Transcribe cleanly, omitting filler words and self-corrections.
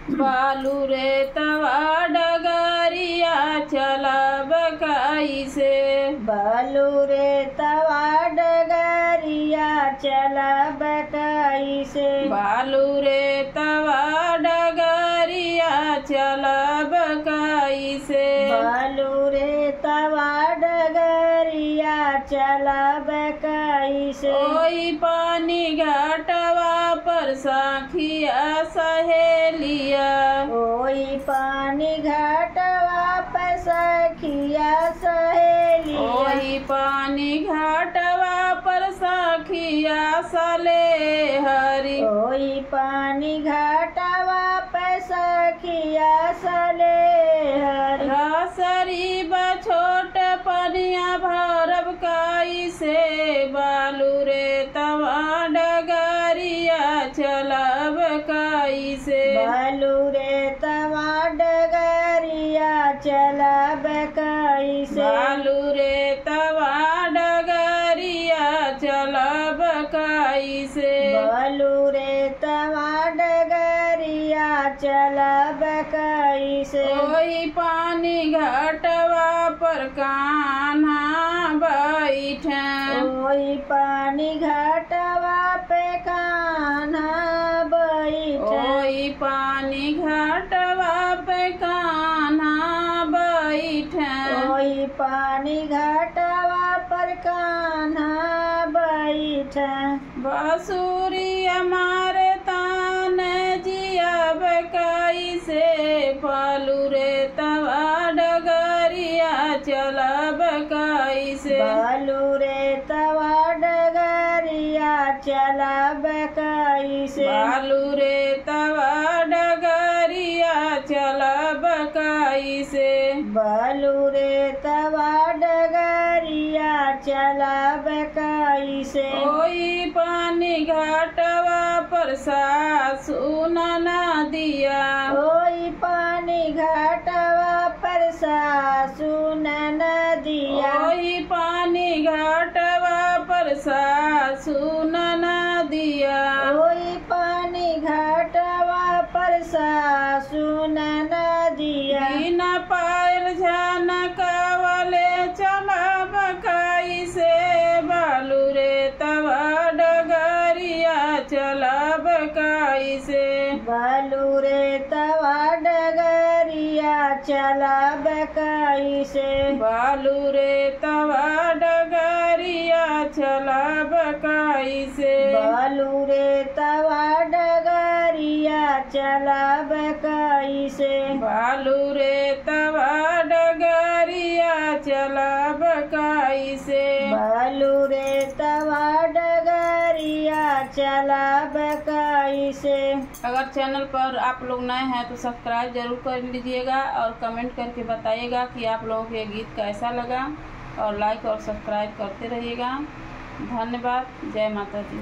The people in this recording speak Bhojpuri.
बालू रे तवा डगरिया चलब कैसे। बालू रे तवा डगरिया चलब कैसे। बालू रे तवा डगरिया चलब कैसे। बालू रे तवा डगरिया चलब कैसे। ओई पानी घाटवा पर साखिया सहेलिया। ओई पानी घाटवा पर सखिया सहेलिया। ओई पानी घाटवा पर साखिया सले हरी। ओई पानी घाटवा पर सखिया सले हरी। रसरी बछोट पनिया भरब कैसे। बालू रे तवा डगरिया चलब कैसे। बालू रे तवा डगरिया चलब कैसे। बालू रे तवा डगरिया चलब कैसे। बालू रे तवा डगरिया चलब कैसे। ओही पानी घाटवा पर कान्हा बैठे। ओही पानी घाटवा पे कान्हा बैठे। ओही पानी घाटवा पे कान्हा बैठे। ओही पानी घाटवा पर कान्हा बैठे। बांसुरी हमारे तान जियब कैसे। बालू रे तवा डगरिया चलब कैसे। बालू रे तवा डगरिया चलब कैसे। बालू रे तवा डगरिया चलब कैसे। बालू रे तवा डगरिया चलब कैसे। ओई पानी घाटवा पर सासु ननदिया। ओई पानी घाटवा पर सासु ननदिया। ओई पानी घाटवा पर सासु ननदिया। ओई पानी घाटवा पर सासु ननदिया। बिना पायल झनकावले चलब कैसे। बालू रे तवा डगरिया चलब कैसे। बालू रे तवा डगरिया चलब कैसे। बालू रे तवा डगरिया चलब कैसे। बालू रे तवा डगरिया चलब कैसे। बालू रे तवा डगरिया चलब कैसे। बालू रे तवा डगरिया चलब कैसे। अगर चैनल पर आप लोग नए हैं तो सब्सक्राइब जरूर कर लीजिएगा और कमेंट करके बताइएगा कि आप लोगों को ये गीत कैसा लगा और लाइक और सब्सक्राइब करते रहिएगा। धन्यवाद। जय माता दी।